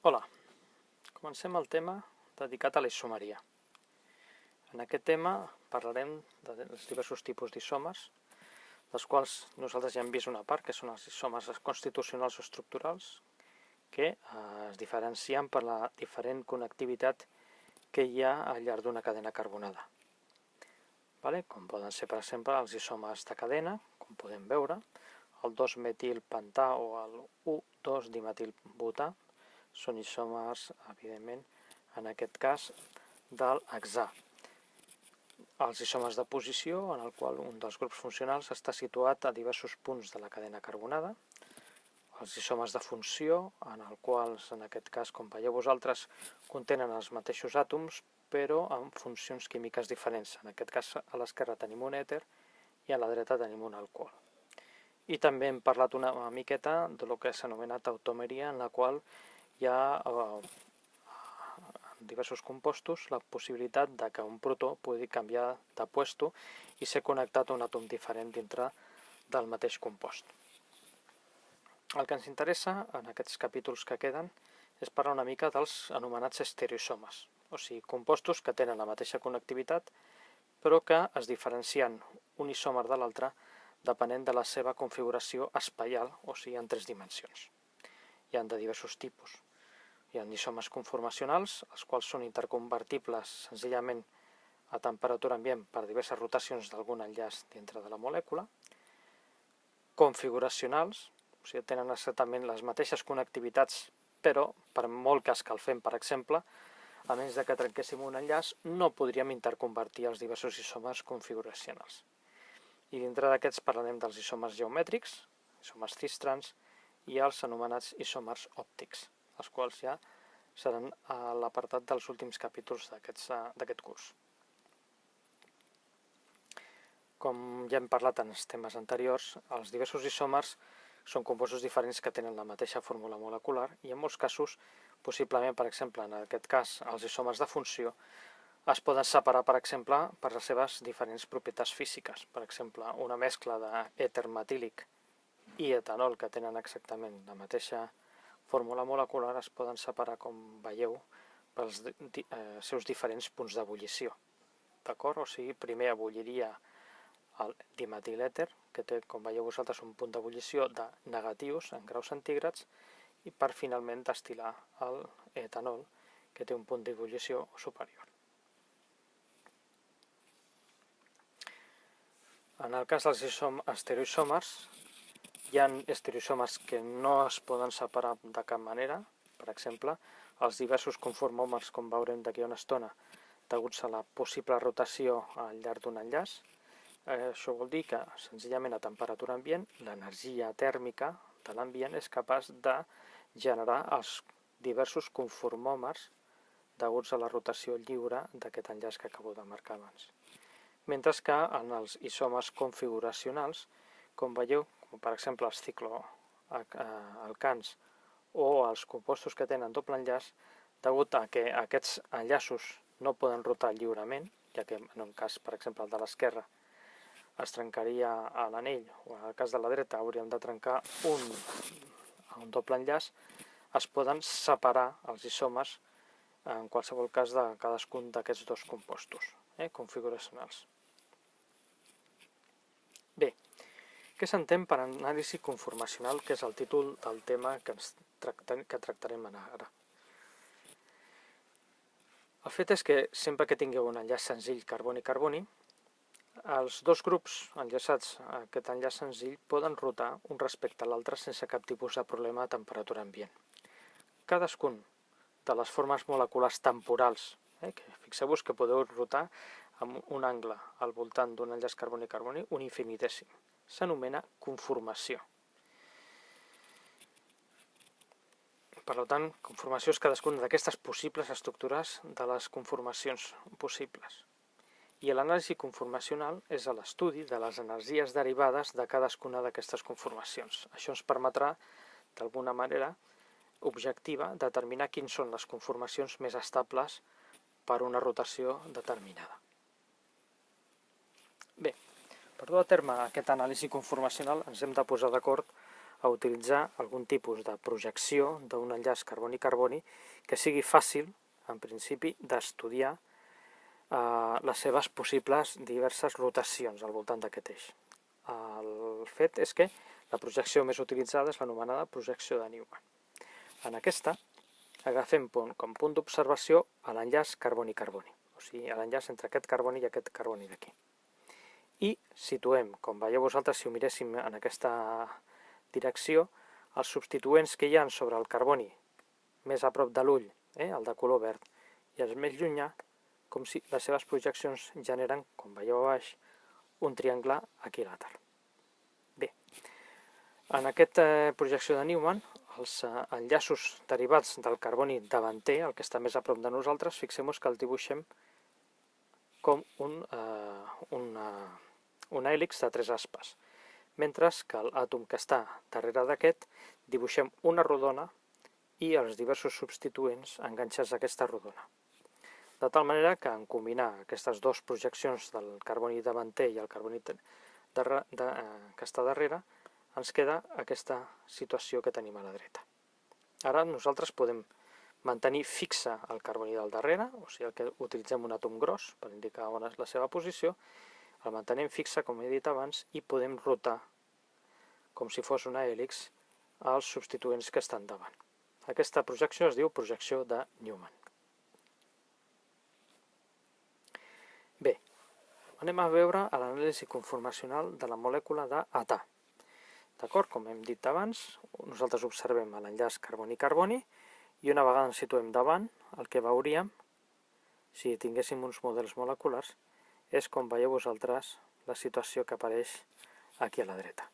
Hola, comencem el tema dedicat a la isomeria. En aquest tema parlarem dels diversos tipus d'isòmers, dels quals nosaltres ja hem vist una part, que són els isòmers constitucionals o estructurals, que es diferencien per la diferent connectivitat que hi ha al llarg d'una cadena carbonada. Com poden ser, per exemple, els isòmers de cadena, com podem veure, el 2-metilpentà o el 1,2-dimetilbutà, són isòmers, evidentment, en aquest cas, del hexà. Els isòmers de posició, en el qual un dels grups funcionals està situat a diversos punts de la cadena carbonada. Els isòmers de funció, en el qual, en aquest cas, com veieu vosaltres, contenen els mateixos àtoms, però amb funcions químiques diferents. En aquest cas, a l'esquerra tenim un èter i a la dreta tenim un alcohol. I també hem parlat una miqueta del que s'ha anomenat tautomeria, en la qual hi ha en diversos compostos la possibilitat de que un protó pugui canviar de puesto i ser connectat a un àtom diferent dintre del mateix compost. El que ens interessa en aquests capítols que queden és parlar una mica dels anomenats estereoisòmers, o sigui, compostos que tenen la mateixa connectivitat però que es diferencien un isòmer de l'altre depenent de la seva configuració espaial, o sigui, en 3 dimensions. Hi ha de diversos tipus. Hi ha isòmers conformacionals, els quals són interconvertibles senzillament a temperatura ambient per diverses rotacions d'algun enllaç dintre de la molècula. Configuracionals, o sigui, tenen exactament les mateixes connectivitats, però per molt que escalfem, per exemple, a menys que trenquéssim un enllaç, no podríem interconvertir els diversos isòmers configuracionals. I dintre d'aquests parlarem dels isòmers geomètrics, isòmers cistrans, i els anomenats isòmers òptics, els quals ja seran a l'apartat dels últims capítols d'aquest curs. Com ja hem parlat en els temes anteriors, els diversos isòmers són compostos diferents que tenen la mateixa fórmula molecular i en molts casos, possiblement, per exemple, en aquest cas, els isòmers de funció, es poden separar, per exemple, per les seves diferents propietats físiques. Per exemple, una mescla d'èter metílic i etanol que tenen exactament la mateixa fórmula molecular es poden separar, com veieu, pels seus diferents punts d'ebullició. D'acord? O sigui, primer ebulliria el dimetilèter, que té, com veieu vosaltres, un punt d'ebullició de negatius en graus centígrads, i per finalment destil·lar l'etanol, que té un punt d'ebullició superior. En el cas dels estereoisòmers, hi ha estereoisòmers que no es poden separar de cap manera. Per exemple, els diversos conformòmers, com veurem d'aquí a una estona, deguts a la possible rotació al llarg d'un enllaç. Això vol dir que, senzillament, a temperatura ambient, l'energia tèrmica de l'ambient és capaç de generar els diversos conformòmers deguts a la rotació lliure d'aquest enllaç que acabo de marcar abans. Mentre que en els isòmers configuracionals, com veieu, com per exemple els cicloalcans o els compostos que tenen doble enllaç, degut a que aquests enllaços no poden rotar lliurement, ja que en un cas, per exemple, el de l'esquerra, es trencaria a l'anell, o en el cas de la dreta hauríem de trencar un doble enllaç, es poden separar els isòmers en qualsevol cas de cadascun d'aquests dos compostos configuracionals. Bé, què s'entén per anàlisi conformacional, que és el títol del tema que tractarem ara? El fet és que sempre que tingueu un enllaç senzill carboni-carboni, els dos grups enllaçats a aquest enllaç senzill poden rotar un respecte a l'altre sense cap tipus de problema a temperatura ambient. Cadascun de les formes moleculars temporals, que fixeu-vos que podeu rotar amb un angle al voltant d'un enllaç carboni-carboni un infinitèsim, s'anomena conformació. Per tant, conformació és cadascuna d'aquestes possibles estructures de les conformacions possibles. I l'anàlisi conformacional és l'estudi de les energies derivades de cadascuna d'aquestes conformacions. Això ens permetrà, d'alguna manera objectiva, determinar quines són les conformacions més estables per una rotació determinada. Bé, per dur a terme aquest anàlisi conformacional ens hem de posar d'acord a utilitzar algun tipus de projecció d'un enllaç carboni-carboni que sigui fàcil, en principi, d'estudiar les seves possibles diverses rotacions al voltant d'aquest eix. El fet és que la projecció més utilitzada és l'anomenada projecció de Newman. En aquesta agafem com punt d'observació l'enllaç carboni-carboni, o sigui, l'enllaç entre aquest carboni i aquest carboni d'aquí. I situem, com veieu vosaltres, si ho miréssim en aquesta direcció, els substituents que hi ha sobre el carboni més a prop de l'ull, el de color verd, i els més llunyà, com si les seves projeccions generen, com veieu a baix, un triangle equilàter. Bé, en aquesta projecció de Newman, els enllaços derivats del carboni davanter, el que està més a prop de nosaltres, fixem-nos que el dibuixem com una hèlix de 3 aspes, mentre que l'àtom que està darrere d'aquest dibuixem una rodona i els diversos substituents enganxats a aquesta rodona. De tal manera que en combinar aquestes dues projeccions del carboni davanter i el carboni que està darrere, ens queda aquesta situació que tenim a la dreta. Ara nosaltres podem mantenir fixe el carboni del darrere, o sigui que utilitzem un àtom gros per indicar on és la seva posició, el mantenem fixe, com he dit abans, i podem rotar, com si fos una hèlix, els substituents que estan davant. Aquesta projecció es diu projecció de Newman. Bé, anem a veure l'anàlisi conformacional de la molècula d'età. D'acord? Com hem dit abans, nosaltres observem l'enllaç carboni-carboni i una vegada ens situem davant, el que veuríem, si tinguéssim uns models moleculars, és, com veieu vosaltres, la situació que apareix aquí a la dreta.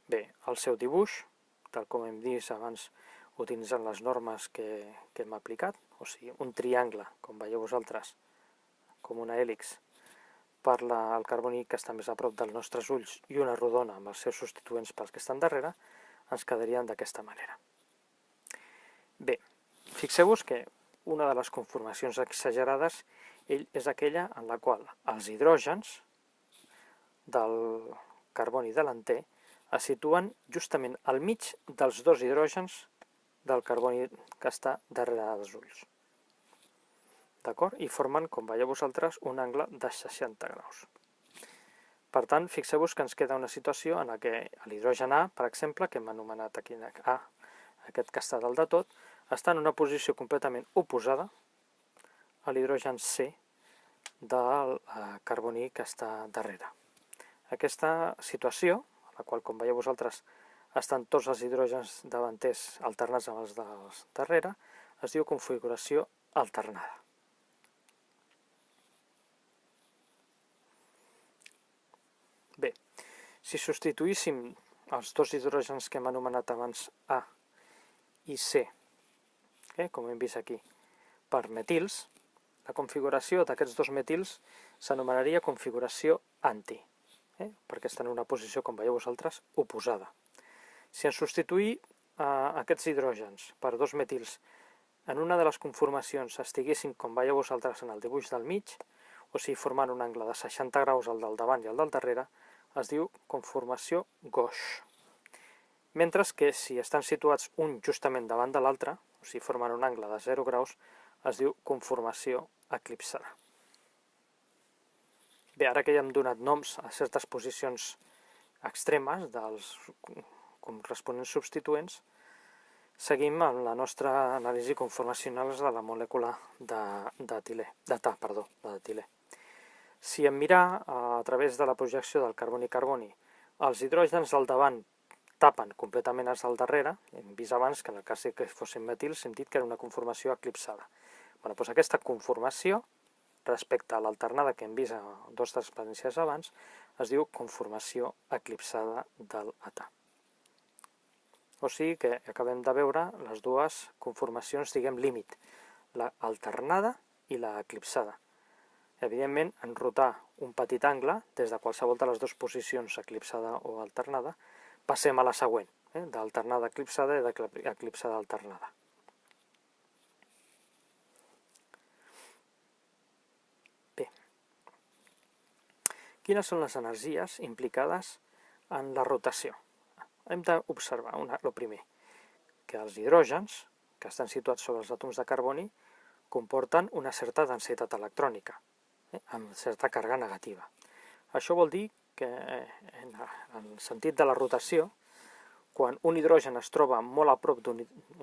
Bé, el seu dibuix, tal com hem dit abans, utilitzant les normes que hem aplicat, o sigui, un triangle, com veieu vosaltres, com una hèlix, per al carboni que està més a prop dels nostres ulls i una rodona amb els seus substituents pels que estan darrere, ens quedarien d'aquesta manera. Bé, fixeu-vos que una de les conformacions exagerades és aquella en la qual els hidrògens del carboni delanter es situen justament al mig dels dos hidrògens del carboni que està darrere dels ulls. D'acord? I formen, com veieu vosaltres, un angle de 60 graus. Per tant, fixeu-vos que ens queda una situació en la que l'hidrogen A, per exemple, que hem anomenat aquí A, aquest que està dalt de tot, està en una posició completament oposada a l'hidrogen C del carboni que està darrere. Aquesta situació, a la qual, com veieu vosaltres, estan tots els hidrògens davanters alternats amb els dels darrere, es diu configuració alternada. Bé, si substituíssim els dos hidrògens que hem anomenat abans A i C, com hem vist aquí, per metils, la configuració d'aquests dos metils s'anomenaria configuració anti, perquè estan en una posició, com veieu vosaltres, oposada. Si en substituir aquests hidrògens per dos metils en una de les conformacions estiguessin, com veieu vosaltres en el dibuix del mig, o sigui, formant un angle de 60 graus al del davant i al del darrere, es diu conformació gauche. Mentre que si estan situats un justament davant de l'altre, o sigui, formant un angle de 0 graus, es diu conformació eclipsada. Bé, ara que ja hem donat noms a certes posicions extremes dels corresponents substituents, seguim amb la nostra anàlisi conformacional de la molècula d'etilè. Si em mirar a través de la projecció del carboni-carboni, els hidrògens del davant tapen completament els del darrere, hem vist abans que en el cas que fossin metils hem dit que era una conformació eclipsada. Doncs aquesta conformació, respecte a l'alternada que hem vist a dues transparències abans, es diu conformació eclipsada del età. O sigui que acabem de veure les dues conformacions, diguem, límit, l'alternada i l'eclipsada. Evidentment, en rotar un petit angle, des de qualsevol de les dues posicions, eclipsada o alternada, passem a la següent, d'alternada eclipsada i d'eclipsada alternada. Bé, quines són les energies implicades en la rotació? hem d'observar el primer, que els hidrògens, que estan situats sobre els àtoms de carboni, comporten una certa densitat electrònica, amb certa càrrega negativa. Això vol dir que, en el sentit de la rotació, quan un hidrogen es troba molt a prop d'un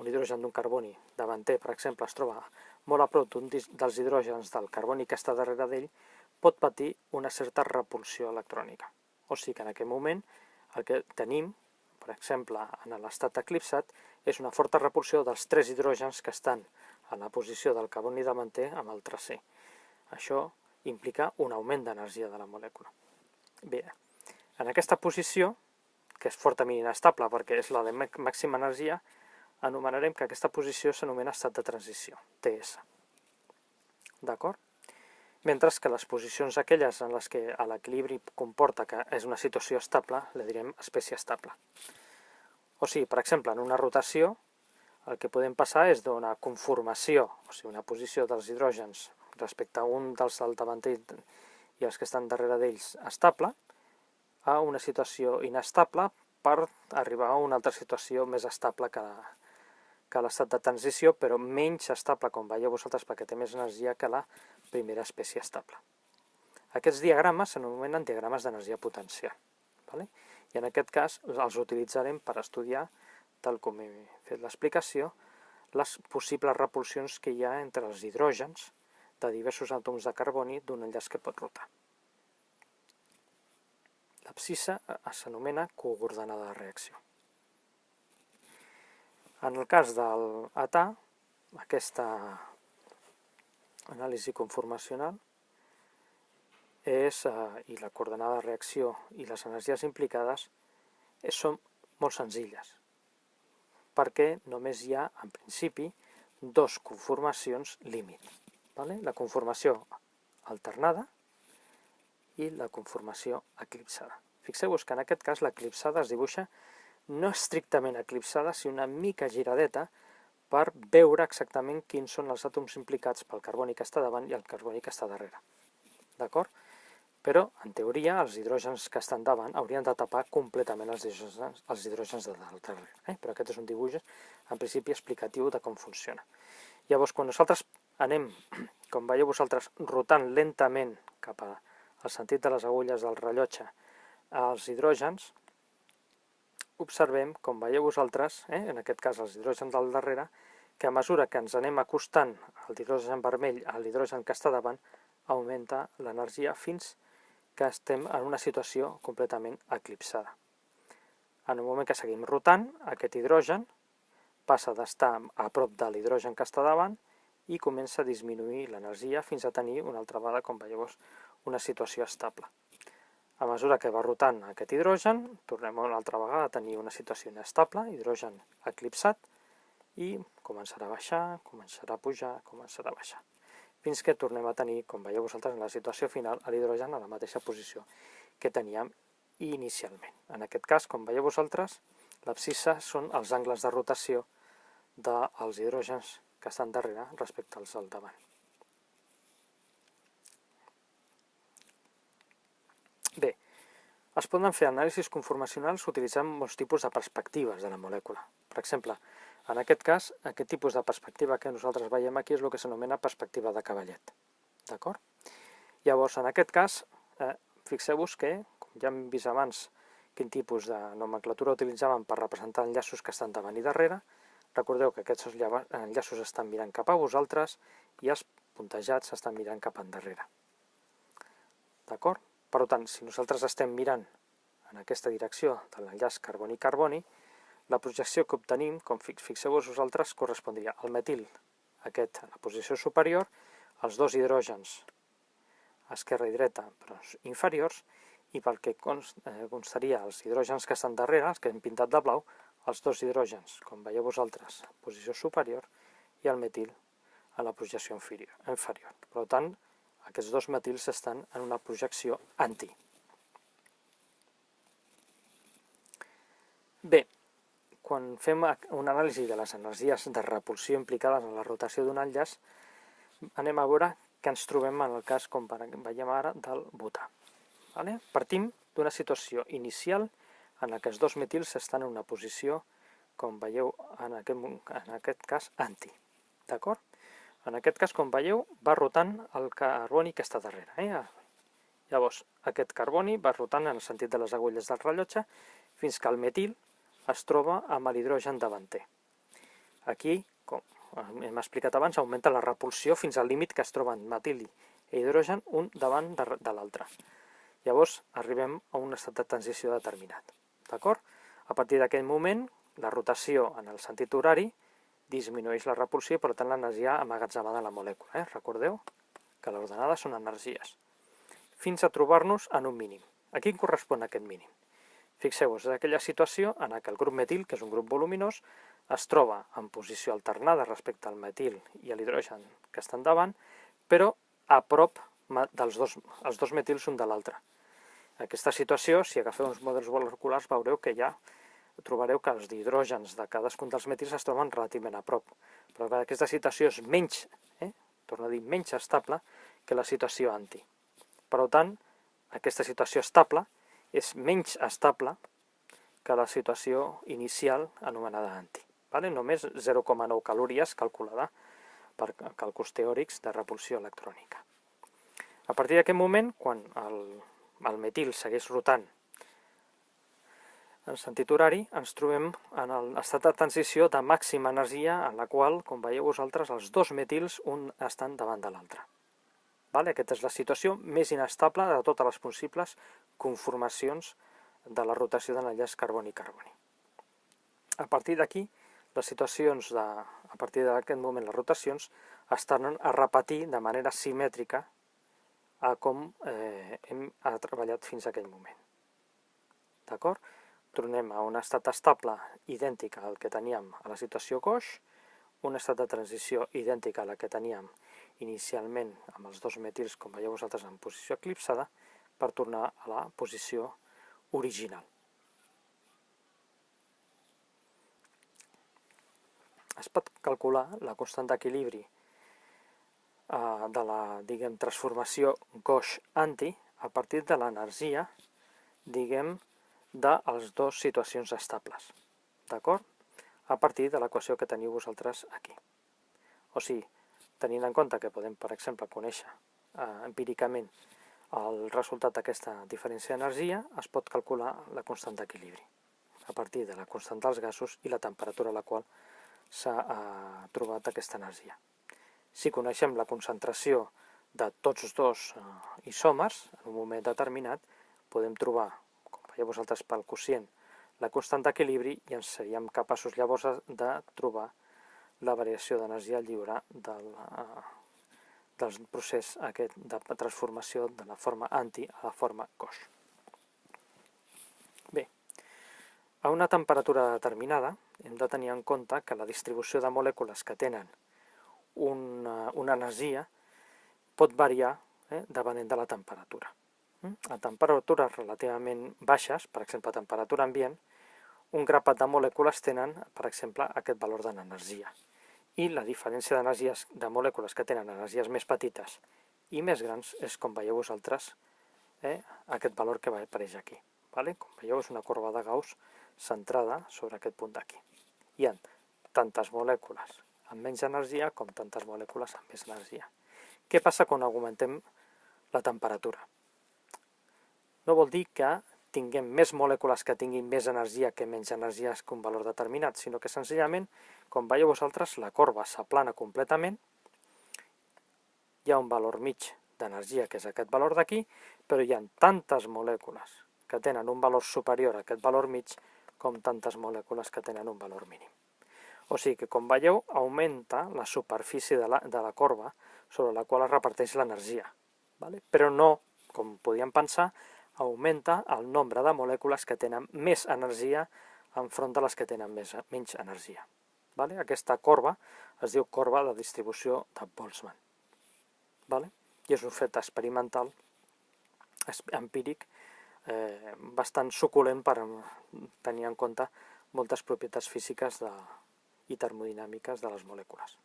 hidrogen d'un carboni davanter, per exemple, es troba molt a prop d'un dels hidrògens del carboni que està darrere d'ell, pot patir una certa repulsió electrònica. O sigui que en aquest moment el que tenim, per exemple, en l'estat eclipsat, és una forta repulsió dels 3 hidrògens que estan a la posició del carboni davanter amb el tercer. Això implica un augment d'energia de la molècula. Bé, en aquesta posició, que és fortament inestable perquè és la de màxima energia, anomenarem que aquesta posició s'anomena estat de transició, TS. D'acord? Mentre que les posicions aquelles en les que l'equilibri comporta que és una situació estable, le direm espècie estable. O sigui, per exemple, en una rotació, el que podem passar és d'una conformació, o sigui, una posició dels hidrògens respecte a un dels del davanter i els que estan darrere d'ells estable, a una situació inestable per arribar a una altra situació més estable que l'estat de transició, però menys estable, com veieu vosaltres, perquè té més energia que la primera espècie estable. Aquests diagrames s'anomenen diagrames d'energia potencial. I en aquest cas els utilitzarem per estudiar, tal com he fet l'explicació, les possibles repulsions que hi ha entre els hidrògens de diversos àtoms de carboni d'un enllaç que pot rotar. L'abscissa s'anomena coordenada de reacció. En el cas del età, aquesta anàlisi conformacional i la coordenada de reacció i les energies implicades són molt senzilles, perquè només hi ha, en principi, 2 conformacions límit. La conformació alternada i la conformació eclipsada. Fixeu-vos que en aquest cas l'eclipsada es dibuixa no estrictament eclipsada, sinó una mica giradeta per veure exactament quins són els àtoms implicats pel carboni que està davant i el carboni que està darrere. D'acord? Però, en teoria, els hidrògens que estan davant haurien de tapar completament els hidrògens de darrere. Però aquest és un dibuix, en principi, explicatiu de com funciona. Llavors, quan nosaltres anem, com veieu vosaltres, rotant lentament cap al sentit de les agulles del rellotge als hidrògens, observem, com veieu vosaltres, en aquest cas els hidrògens del darrere, que a mesura que ens anem acostant al hidrogen vermell a l'hidrogen que està davant, augmenta l'energia fins que estem en una situació completament eclipsada. En el moment que seguim rotant, aquest hidrogen passa d'estar a prop de l'hidrogen que està davant i comença a disminuir l'energia fins a tenir una altra vegada, com veieu, una situació estable. A mesura que va rotant aquest hidrogen, tornem una altra vegada a tenir una situació inestable, hidrogen eclipsat, i començarà a baixar, començarà a pujar, començarà a baixar. Fins que tornem a tenir, com veieu vosaltres, en la situació final, l'hidrogen a la mateixa posició que teníem inicialment. En aquest cas, com veieu vosaltres, l'abscissa són els angles de rotació dels hidrògens que estan darrere respecte als del davant. Bé, es poden fer anàlisis conformacionals utilitzant molts tipus de perspectives de la molècula. Per exemple, en aquest cas, aquest tipus de perspectiva que nosaltres veiem aquí és el que s'anomena perspectiva de cavallet. D'acord? Llavors, en aquest cas, fixeu-vos que, com ja hem vist abans quin tipus de nomenclatura utilitzàvem per representar enllaços que estan davant i darrere, recordeu que aquests enllaços estan mirant cap a vosaltres i els puntejats estan mirant cap endarrere. D'acord? Per tant, si nosaltres estem mirant en aquesta direcció de l'enllaç carboni-carboni, la projecció que obtenim, com fixeu-vos vosaltres, correspondria al metil, aquest a la posició superior, els 2 hidrògens a esquerra i dreta, però inferiors, i pel que constaria els hidrògens que estan darrere, els que hem pintat de blau, els 2 hidrògens, com veieu vosaltres, a posició superior, i el metil a la projecció inferior. Per tant, aquests 2 metils estan en una projecció anti. Bé, quan fem una anàlisi de les energies de repulsió implicades en la rotació d'un enllaç, anem a veure què ens trobem en el cas, com veiem ara, del butà. Partim d'una situació inicial en aquests dos metils estan en una posició, com veieu, en aquest cas, anti. D'acord? En aquest cas, com veieu, va rotant el carboni que està darrere. Llavors, aquest carboni va rotant en el sentit de les agulles del rellotge fins que el metil es troba amb l'hidrogen davanter. Aquí, com hem explicat abans, augmenta la repulsió fins al límit que es troben metil i hidrogen un davant de l'altre. Llavors arribem a un estat de transició determinat. D'acord? A partir d'aquell moment, la rotació en el sentit horari disminueix la repulsió i, per tant, l'energia emmagatzemada en la molècula. Recordeu que les ordenades són energies. Fins a trobar-nos en un mínim. A quin correspon aquest mínim? Fixeu-vos, és aquella situació en què el grup metil, que és un grup voluminós, es troba en posició alternada respecte al metil i a l'hidrogen que estan davant, però a prop dels dos metils un de l'altre. Aquesta situació, si agafeu uns models moleculars, veureu que ja trobareu que els hidrògens de cadascun dels metils es troben relativament a prop. Però aquesta situació és menys, torno a dir, menys estable que la situació anti. Per tant, aquesta situació estable és menys estable que la situació inicial anomenada anti. Només 0,9 calories calculada per càlculs teòrics de repulsió electrònica. A partir d'aquest moment, quan el metil segueix rotant en sentit horari, ens trobem en l'estat de transició de màxima energia en la qual, com veieu vosaltres, els dos metils un estan davant de l'altre. Aquesta és la situació més inestable de totes les possibles conformacions de la rotació d'enllaç carboni-carboni. A partir d'aquí, a partir d'aquest moment, les rotacions es tornen a repetir de manera simètrica a com hem treballat fins a aquell moment. D'acord? Tornem a un estat estable idèntic al que teníem a la situació coix, un estat de transició idèntic a la que teníem inicialment amb els dos metils, com veieu vosaltres, en posició eclipsada, per tornar a la posició original. Es pot calcular la constant d'equilibri de la, transformació Gauss-Anti a partir de l'energia, de les dues situacions estables. D'acord? A partir de l'equació que teniu vosaltres aquí. O sigui, tenint en compte que podem, per exemple, conèixer empíricament el resultat d'aquesta diferència d'energia, es pot calcular la constant d'equilibri a partir de la constant dels gasos i la temperatura a la qual s'ha trobat aquesta energia. Si coneixem la concentració de tots dos isòmers en un moment determinat, podem trobar, com veieu vosaltres pel quocient, la constant d'equilibri i ens seríem capaços llavors de trobar la variació d'energia lliure del procés aquest de transformació de la forma anti a la forma Gauss. Bé, a una temperatura determinada hem de tenir en compte que la distribució de molècules que tenen una energia pot variar depenent de la temperatura. A temperatures relativament baixes, per exemple a temperatura ambient, un grapat de molècules tenen, per exemple, aquest valor de l'energia. I la diferència d'energies de molècules que tenen energies més petites i més grans és, com veieu vosaltres, aquest valor que apareix aquí. Com veieu, és una corba de Gauss centrada sobre aquest punt d'aquí. Hi ha tantes molècules amb menys energia com tantes molècules amb més energia. Què passa quan augmentem la temperatura? No vol dir que tinguem més molècules que tinguin més energia que menys energia que un valor determinat, sinó que senzillament, com veieu vosaltres, la corba s'aplana completament, hi ha un valor mig d'energia, que és aquest valor d'aquí, però hi ha tantes molècules que tenen un valor superior a aquest valor mig com tantes molècules que tenen un valor mínim. O sigui que, com veieu, augmenta la superfície de la corba sobre la qual es reparteix l'energia, però no, com podíem pensar, augmenta el nombre de molècules que tenen més energia enfront de les que tenen menys energia. Aquesta corba es diu corba de distribució de Boltzmann. I és un fet experimental, empíric, bastant suculent per tenir en compte moltes propietats físiques i termodinàmiques de les molècules.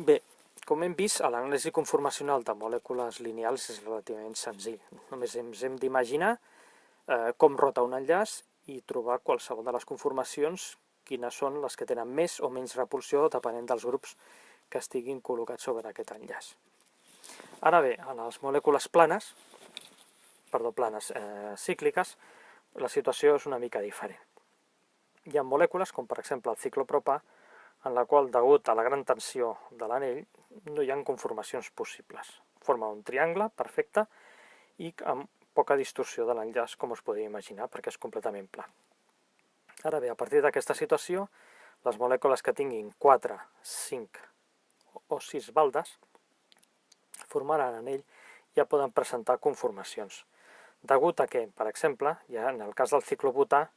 Bé, com hem vist, l'anàlisi conformacional de molècules lineals és relativament senzill. Només ens hem d'imaginar com rota un enllaç i trobar qualsevol de les conformacions, quines són les que tenen més o menys repulsió depenent dels grups que estiguin col·locats sobre aquest enllaç. Ara bé, en les molècules cícliques, la situació és una mica diferent. Hi ha molècules, com per exemple el ciclopropà, en la qual, degut a la gran tensió de l'anell, no hi ha conformacions possibles. Forma un triangle perfecte i amb poca distorsió de l'enllaç, com us podeu imaginar, perquè és completament pla. Ara bé, a partir d'aquesta situació, les molècules que tinguin 4, 5 o 6 baldes formaran anell i ja poden presentar conformacions. Degut a que, per exemple, ja en el cas del ciclobutà,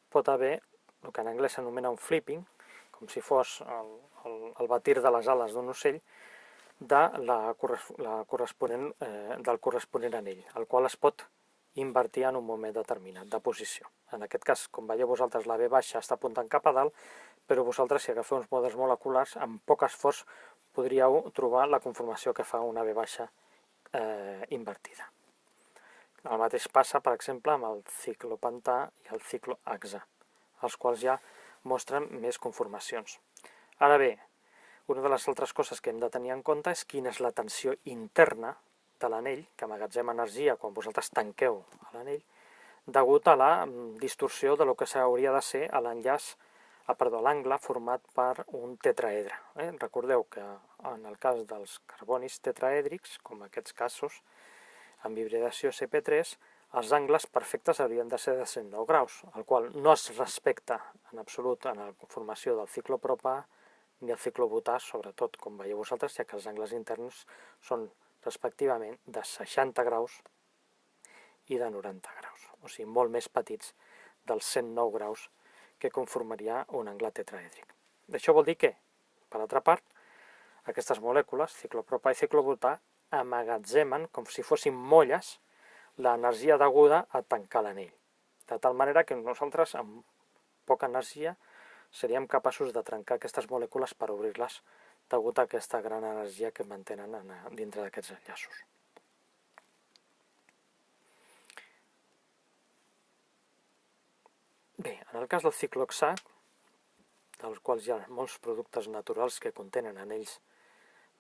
pot haver el que en anglès s'anomena un flipping, com si fos el batir de les ales d'un ocell, del corresponent anell, el qual es pot invertir en un moment determinat de posició. En aquest cas, com veieu vosaltres, la V baixa està apuntant cap a dalt, però vosaltres, si agafeu uns models moleculars, amb poc esforç podríeu trobar la conformació que fa una V baixa invertida. El mateix passa, per exemple, amb el ciclopentà i el ciclohexà, els quals ja mostren més conformacions. Ara bé, una de les altres coses que hem de tenir en compte és quina és la tensió interna de l'anell, que amagatzema energia quan vosaltres tanqueu a l'anell, degut a la distorsió de lo que s'hauria de ser l'angle format per un tetraedre. Recordeu que en el cas dels carbonis tetraèdrics, com aquests casos, amb hibridació CP3, els angles perfectes haurien de ser de 109 graus, el qual no es respecta en absolut en la conformació del ciclopropà ni el ciclobutà, sobretot, com veieu vosaltres, ja que els angles interns són respectivament de 60 graus i de 90 graus, o sigui, molt més petits dels 109 graus que conformaria un angle tetraèdric. Això vol dir que, per altra part, aquestes molècules, ciclopropà i ciclobutà, amagatzemen, com si fossin molles, l'energia deguda a tancar l'anell, de tal manera que nosaltres, amb poca energia, seríem capaços de trencar aquestes molècules per obrir-les degut a aquesta gran energia que mantenen dintre d'aquests enllaços. Bé, en el cas del ciclohexà, dels quals hi ha molts productes naturals que contenen anells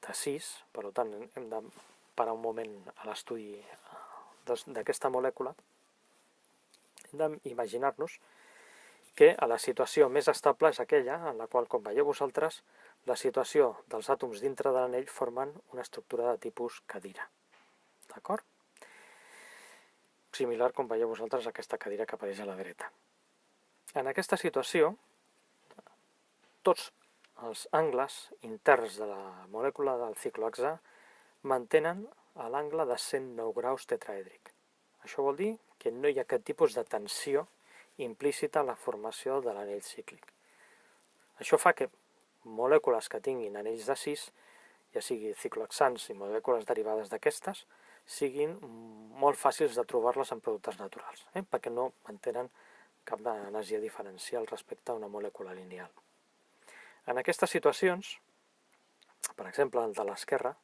de 6, per tant hem de parar un moment a l'estudi d'aquesta molècula, hem d'imaginar-nos que la situació més estable és aquella en la qual, com veieu vosaltres, la situació dels àtoms dintre de l'anell formen una estructura de tipus cadira. D'acord? Similar, com veieu vosaltres, a aquesta cadira que apareix a la dreta. En aquesta situació, tots els angles interns de la molècula del ciclohexà mantenen l'angle de 109 graus tetraèdric. Això vol dir que no hi ha cap tipus de tensió implícita a la formació de l'anell cíclic. Això fa que molècules que tinguin anells de 6, ja sigui ciclohexans i molècules derivades d'aquestes, siguin molt fàcils de trobar-les en productes naturals, perquè no mantenen cap energia diferencial respecte a una molècula lineal. En aquestes situacions, per exemple, el de l'esquerra,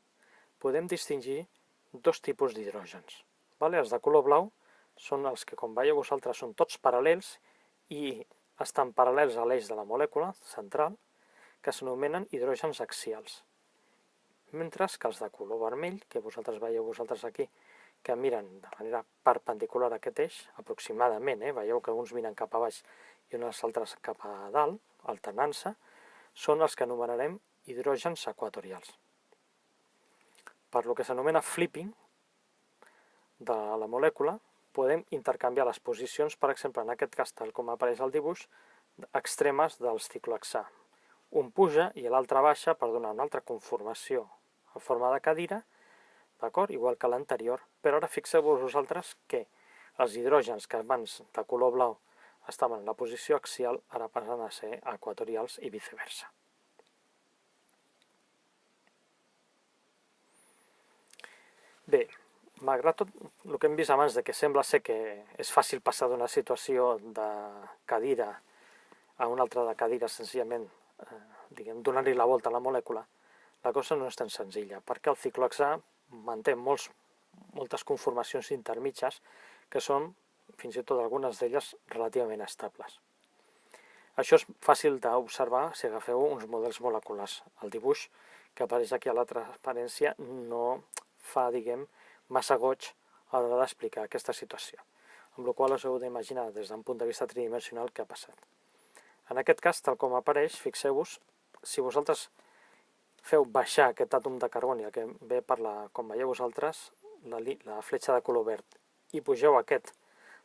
podem distingir dos tipus d'hidrògens. Els de color blau són els que, com veieu vosaltres, són tots paral·lels i estan paral·lels a l'eix de la molècula central, que s'anomenen hidrògens axials. Mentre que els de color vermell, que vosaltres veieu aquí, que miren de manera perpendicular a aquest eix, aproximadament, veieu que uns miren cap a baix i uns altres cap a dalt, alternant-se, són els que anomenarem hidrògens equatorials. Per lo que s'anomena flipping de la molècula, podem intercanviar les posicions, per exemple, en aquest cas, tal com apareix al dibuix, extremes del ciclohexà. Un puja i l'altre baixa per donar una altra conformació en forma de cadira, d'acord? Igual que l'anterior, però ara fixeu-vos vosaltres que els hidrògens que abans de color blau estaven en la posició axial, ara passen a ser equatorials i viceversa. Bé, malgrat tot el que hem vist abans, que sembla ser que és fàcil passar d'una situació de cadira a una altra de cadira senzillament donant-li la volta a la molècula, la cosa no és tan senzilla, perquè el ciclohexà manté moltes conformacions intermitges que són fins i tot algunes d'elles relativament estables. Això és fàcil d'observar si agafeu uns models moleculars. El dibuix que apareix aquí a la transparència no fa, diguem, massa goig a l'hora d'explicar aquesta situació, amb la qual us heu d'imaginar des d'un punt de vista tridimensional què ha passat. En aquest cas, tal com apareix, fixeu-vos, si vosaltres feu baixar aquest àtom de carboni, el que ve per com veieu vosaltres, la fletxa de color verd, i pugeu aquest,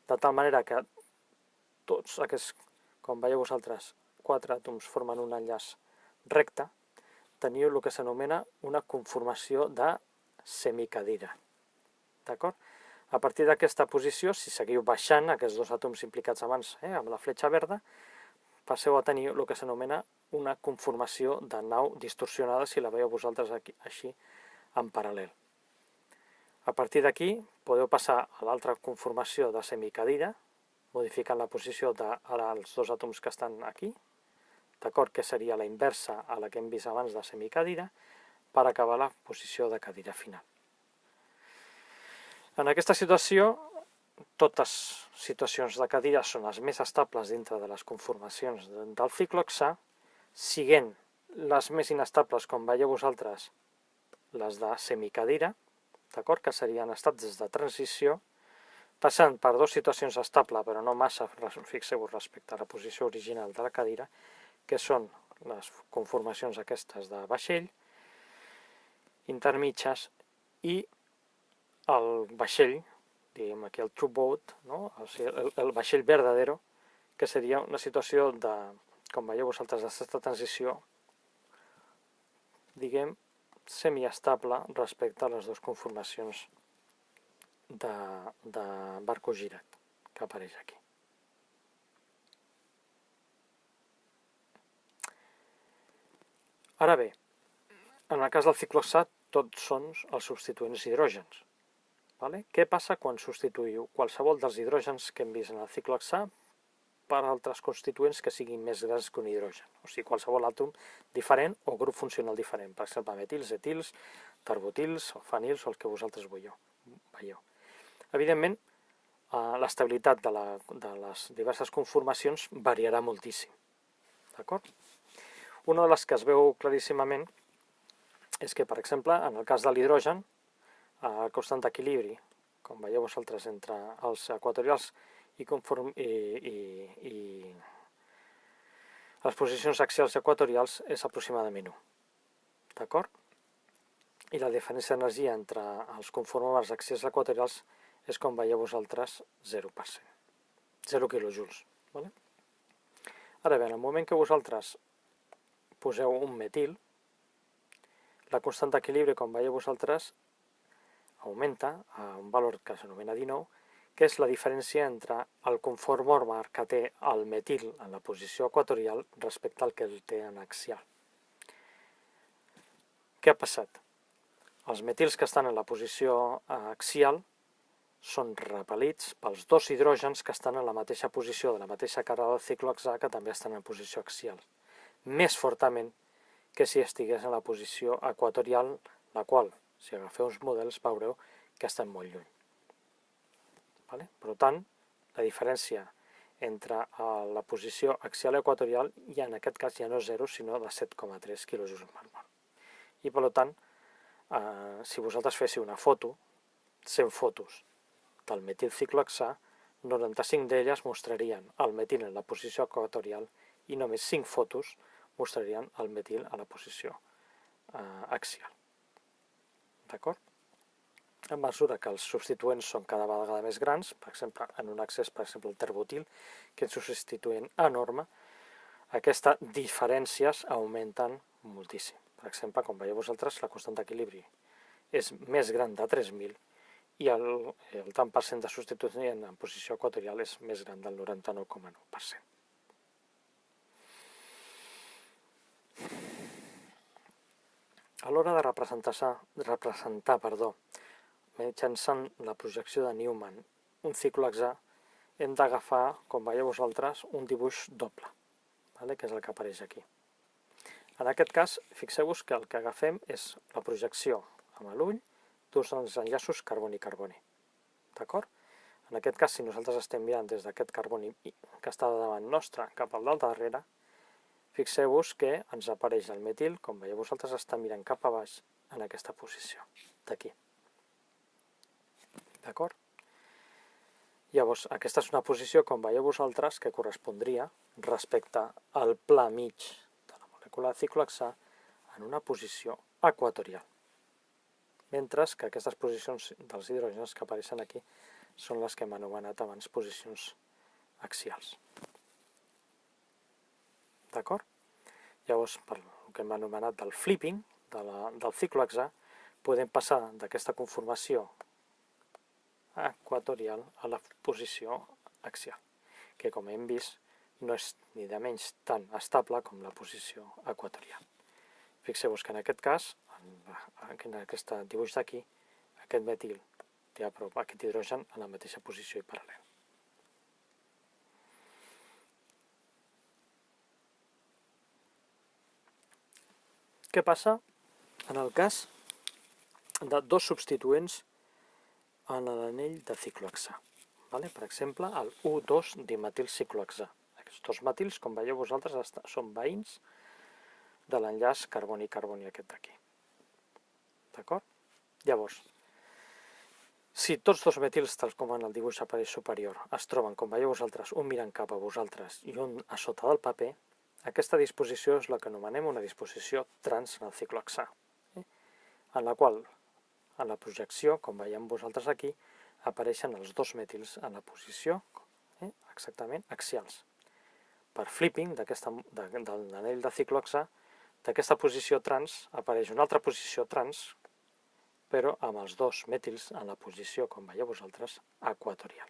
de tal manera que tots aquests, com veieu vosaltres, 4 àtoms formen un enllaç recte, teniu el que s'anomena una conformació de semicadira. D'acord? A partir d'aquesta posició, si seguiu baixant aquests dos àtoms implicats abans amb la fletxa verda, passeu a tenir el que s'anomena una conformació de nau distorsionada, si la veieu vosaltres aquí, així, en paral·lel. A partir d'aquí podeu passar a l'altra conformació de semicadira, modificant la posició dels dos àtoms que estan aquí, d'acord, que seria la inversa a la que hem vist abans de semicadira, per acabar la posició de cadira final. En aquesta situació, totes situacions de cadira són les més estables dintre de les conformacions del ciclohexà, siguent les més inestables, com veieu vosaltres, les de semicadira, d'acord, que serien estats de transició, passant per dues situacions estables, però no massa, fixeu-vos respecte a la posició original de la cadira, que són les conformacions aquestes de vaixell, intermitges, i el vaixell, diguem aquí el true boat, no? el vaixell verdadero, que seria una situació de, com veieu vosaltres, d'aquesta transició, diguem, semiestable respecte a les dues conformacions de barco girat que apareix aquí. Ara bé, en el cas del ciclohexà, tots són els substituents hidrògens. Què passa quan substituïu qualsevol dels hidrògens que hem vist en el ciclohexà per altres constituents que siguin més grans que un hidrogen? O sigui, qualsevol àtom diferent o grup funcional diferent, per exemple, metils, etils, tarbotils, o fanils, o el que vosaltres veieu. Evidentment, l'estabilitat de les diverses conformacions variarà moltíssim. D'acord? Una de les que es veu claríssimament és que, per exemple, en el cas de l'hidrogen, el constant d'equilibri, com veieu vosaltres, entre els equatorials i les posicions axials equatorials és aproximadament 1. D'acord? I la diferència d'energia entre els conformadors axials equatorials és, com veieu vosaltres, 0%. 0 quilojoules. Ara bé, en el moment que vosaltres poseu un metil, la constant d'equilibri, com veieu vosaltres, augmenta a un valor que s'anomena 19, que és la diferència entre el conformorme que té el metil en la posició equatorial respecte al que el té en axial. Què ha passat? Els metils que estan en la posició axial són repel·lits pels dos hidrògens que estan en la mateixa posició de la mateixa cara del ciclohexà, que també estan en posició axial, més fortament que si estigués en la posició equatorial, la qual, si agafeu uns models, veureu que estan molt lluny. Per tant, la diferència entre la posició axial i equatorial ja en aquest cas ja no és 0, sinó de 7,3 quilojoules per mol. I per tant, si vosaltres féssiu una foto, 100 fotos del metil ciclohexà, 95 d'elles mostrarien el metil en la posició equatorial i només 5 fotos mostrarien el metil a la posició axial. D'acord? A mesura que els substituents són cada vegada més grans, per exemple, en un accés, per exemple, el terbotil, que és un substituent enorme, aquestes diferències augmenten moltíssim. Per exemple, com veieu vosaltres, la constant d'equilibri és més gran de 3.000 i el tant per cent de substituent en posició equatorial és més gran del 99,9%. A l'hora de representar, mitjançant la projecció de Newman, un ciclohexà, hem d'agafar, com veieu vosaltres, un dibuix doble, que és el que apareix aquí. En aquest cas, fixeu-vos que el que agafem és la projecció amb l'ull d'uns enllaços carboni-carboni. D'acord? En aquest cas, si nosaltres estem mirant des d'aquest carboni que està davant nostre cap al del darrere, fixeu-vos que ens apareix el metil, com veieu vosaltres, està mirant cap a baix en aquesta posició, d'aquí. D'acord? Llavors, aquesta és una posició, com veieu vosaltres, que correspondria respecte al pla mig de la molècula de ciclohexà en una posició equatorial. Mentre que aquestes posicions dels hidrògens que apareixen aquí són les que hem anomenat abans posicions axials. D'acord? Llavors, per el que hem anomenat del flipping, del ciclohexà, podem passar d'aquesta conformació equatorial a la posició axial, que com hem vist no és ni de menys tan estable com la posició equatorial. Fixeu-vos que en aquest cas, en aquest dibuix d'aquí, aquest metil té a prop aquest hidrogen en la mateixa posició i paral·lel. Què passa en el cas de dos substituents en l'anell de ciclohexà? Per exemple, el U2-dimetilciclohexà. Aquests dos metils, com veieu vosaltres, són veïns de l'enllaç carboni-carboni aquest d'aquí. D'acord? Llavors, si tots dos metils, tal com en el dibuix apareix superior, es troben, com veieu vosaltres, un mirant cap a vosaltres i un a sota del paper, aquesta disposició és la que anomenem una disposició trans en el ciclohexà, en la qual, en la projecció, com veiem vosaltres aquí, apareixen els dos metils en la posició exactament axials. Per flipping de l'anell de ciclohexà, d'aquesta posició trans apareix una altra posició trans, però amb els dos metils en la posició, com veieu vosaltres, equatorial.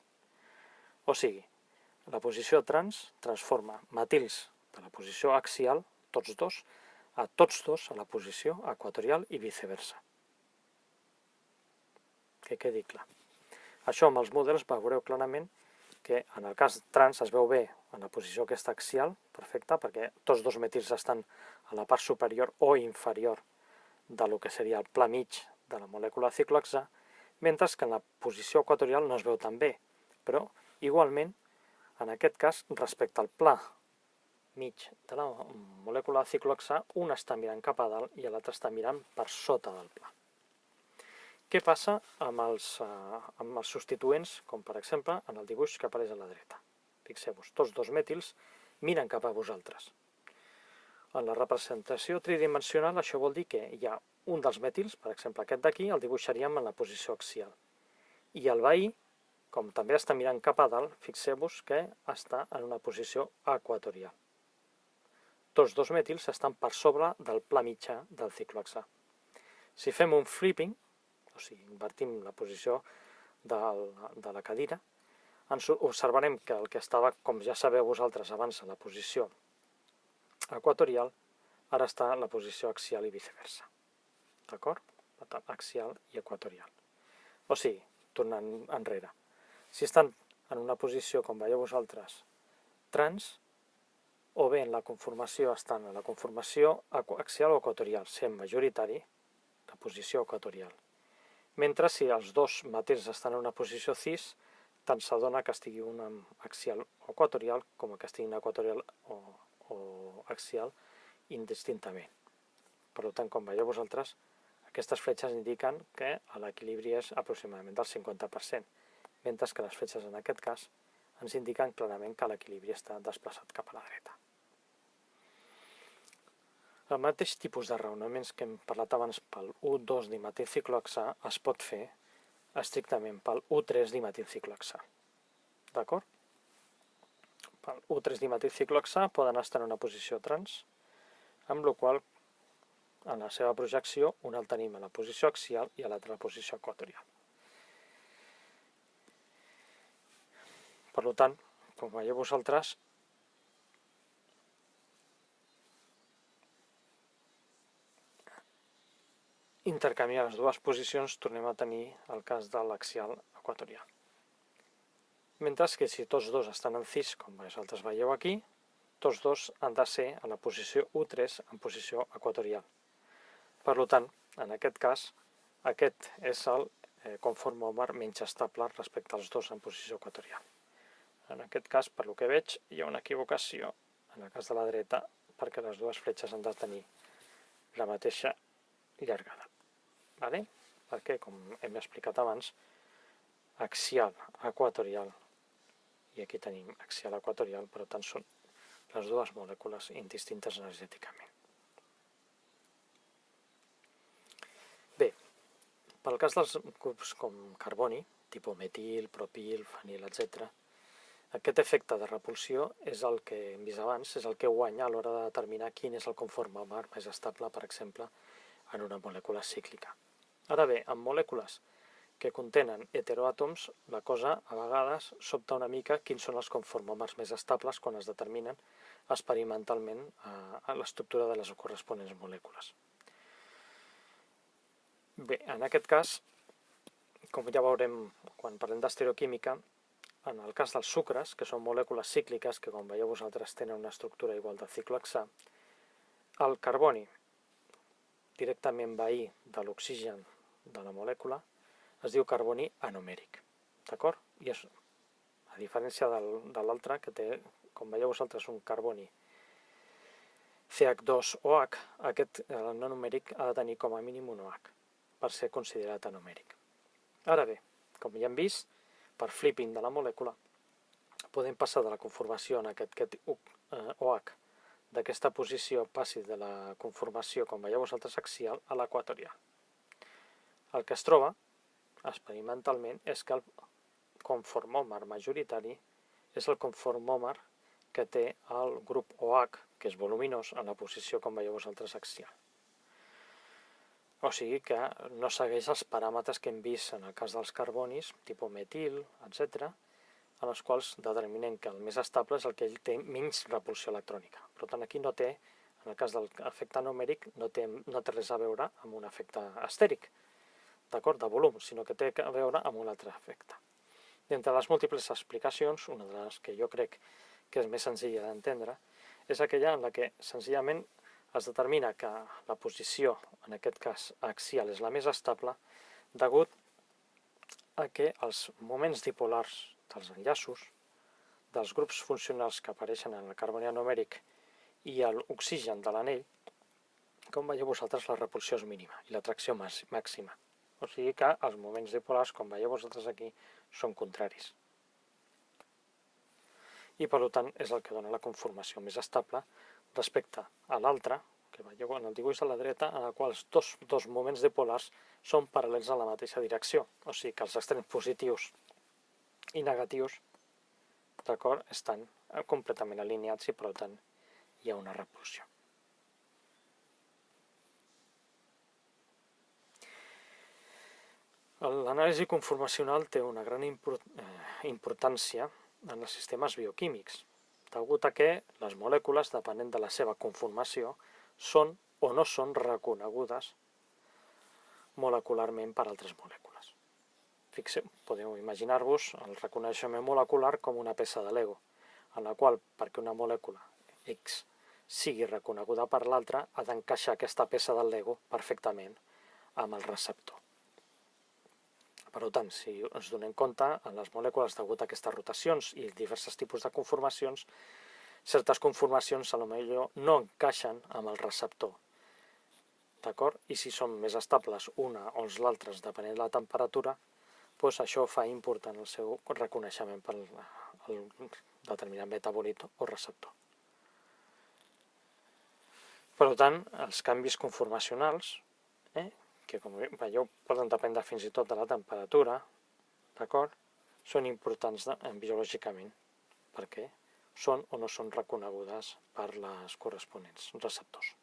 O sigui, la posició trans transforma metils de la posició axial, tots dos a la posició equatorial i viceversa. Que quedi clar. Això amb els models veureu clarament que en el cas trans es veu bé en la posició aquesta axial, perfecta, perquè tots dos metils estan a la part superior o inferior del que seria el pla mig de la molècula de ciclohexà, mentre que en la posició equatorial no es veu tan bé, però igualment, en aquest cas, respecte al pla mig de la molècula de ciclohexà, un està mirant cap a dalt i l'altre està mirant per sota del pla. Què passa amb els substituents, com per exemple en el dibuix que apareix a la dreta? Fixeu-vos, tots dos metils miren cap a vosaltres. En la representació tridimensional això vol dir que hi ha un dels metils, per exemple aquest d'aquí, el dibuixaríem en la posició axial. I el veí, com també està mirant cap a dalt, fixeu-vos que està en una posició equatorial. Tots dos metils estan per sobre del pla mitjà del ciclohexà. Si fem un flipping, o sigui, invertim la posició de la cadira, ens observarem que el que estava, com ja sabeu vosaltres abans, en la posició equatorial, ara està en la posició axial i viceversa. D'acord? Per tant, axial i equatorial. O sigui, tornant enrere, si estan en una posició, com veieu vosaltres, trans, o bé en la conformació estan en la conformació axial o equatorial, sent majoritari la posició equatorial. Mentre si els dos metils estan en una posició cis, tant s'adona que estigui un axial o equatorial com que estigui equatorial o axial indistintament. Per tant, com veieu vosaltres, aquestes fletxes indiquen que l'equilibri és aproximadament del 50%, mentre que les fletxes en aquest cas ens indiquen clarament que l'equilibri està desplaçat cap a la dreta. El mateix tipus de raonaments que hem parlat abans pel U2-dimetilciclohexà es pot fer estrictament pel U3-dimetilciclohexà. D'acord? Pel U3-dimetilciclohexà poden estar en una posició trans, amb la qual en la seva projecció un el tenim a la posició axial i l'altre a la posició equatorial. Per tant, com veieu vosaltres, intercanviar les dues posicions tornem a tenir el cas de l'axial equatorial. Mentre que si tots dos estan en cis, com vosaltres veieu aquí, tots dos han de ser a la posició U3 en posició equatorial. Per tant, en aquest cas, aquest és conformòmer menys estable respecte als dos en posició equatorial. En aquest cas, per lo que veig, hi ha una equivocació en el cas de la dreta, perquè les dues fletxes han de tenir la mateixa llargada. Perquè, com hem explicat abans, axial, equatorial, i aquí tenim axial equatorial, per tant són les dues molècules indistintes energèticament. Bé, pel cas dels grups com carboni, tipus metil, propil, fenil, etc., aquest efecte de repulsió és el que hem vist abans, és el que guanya a l'hora de determinar quin és el conformòmer més estable, per exemple, en una molècula cíclica. Ara bé, en molècules que contenen heteroàtoms, la cosa a vegades sobta una mica quins són els conformòmers més estables quan es determinen experimentalment a l'estructura de les corresponents molècules. Bé, en aquest cas, com ja veurem quan parlem d'estereoquímica, en el cas dels sucres, que són molècules cícliques, que com veieu vosaltres tenen una estructura igual de ciclohexà, el carboni directament veí de l'oxigen de la molècula es diu carboni anomèric, d'acord? I és, a diferència de l'altre, que té, com veieu vosaltres, un carboni CH2OH, aquest no numèric ha de tenir com a mínim un OH per ser considerat anomèric. Ara bé, com ja hem vist, per flipping de la molècula, podem passar de la conformació en aquest OH d'aquesta posició passi de la conformació, com veieu vosaltres, axial a l'equatorial. El que es troba, experimentalment, és que el conformòmer majoritari és el conformòmer que té el grup OH, que és voluminós, en la posició, com veieu vosaltres, axial. O sigui que no segueix els paràmetres que hem vist en el cas dels carbonis, tipus metil, etc., en els quals determinem que el més estable és el que ell té menys repulsió electrònica. Per tant, aquí no té, en el cas de l'efecte numèric, no té res a veure amb un efecte estèric, d'acord, de volum, sinó que té a veure amb un altre efecte. D'entre les múltiples explicacions, una de les que jo crec que és més senzilla d'entendre, és aquella en la que senzillament es determina que la posició, en aquest cas axial, és la més estable, degut a que els moments dipolars dels enllaços, dels grups funcionals que apareixen en el carboni anomèric i l'oxigen de l'anell, com veieu vosaltres, la repulsió és mínima i l'atracció màxima. O sigui que els moments dipolars, com veieu vosaltres aquí, són contraris. I per tant és el que dona la conformació més estable respecte a l'altre, que veieu en el dibuix de la dreta, en el qual els dos moments dipolars són paral·lels a la mateixa direcció. O sigui que els extrems positius i negatius, d'acord, estan completament alineats i per tant hi ha una repulsió. L'anàlisi conformacional té una gran importància en els sistemes bioquímics, degut a que les molècules, depenent de la seva conformació, són o no són reconegudes molecularment per altres molècules. Fixeu, podeu imaginar-vos el reconeixement molecular com una peça de Lego, en la qual, perquè una molècula X sigui reconeguda per l'altra, ha d'encaixar aquesta peça del Lego perfectament amb el receptor. Per tant, si ens donem compte, en les molècules, degut a aquestes rotacions i diversos tipus de conformacions, certes conformacions potser no encaixen amb el receptor. D'acord? I si són més estables una o els altres, depenent de la temperatura, doncs això fa important el seu reconeixement per el determinat metabolit o receptor. Per tant, els canvis conformacionals, que com veieu poden dependre fins i tot de la temperatura, d'acord? Són importants biològicament, perquè són o no són reconegudes per les corresponents receptors.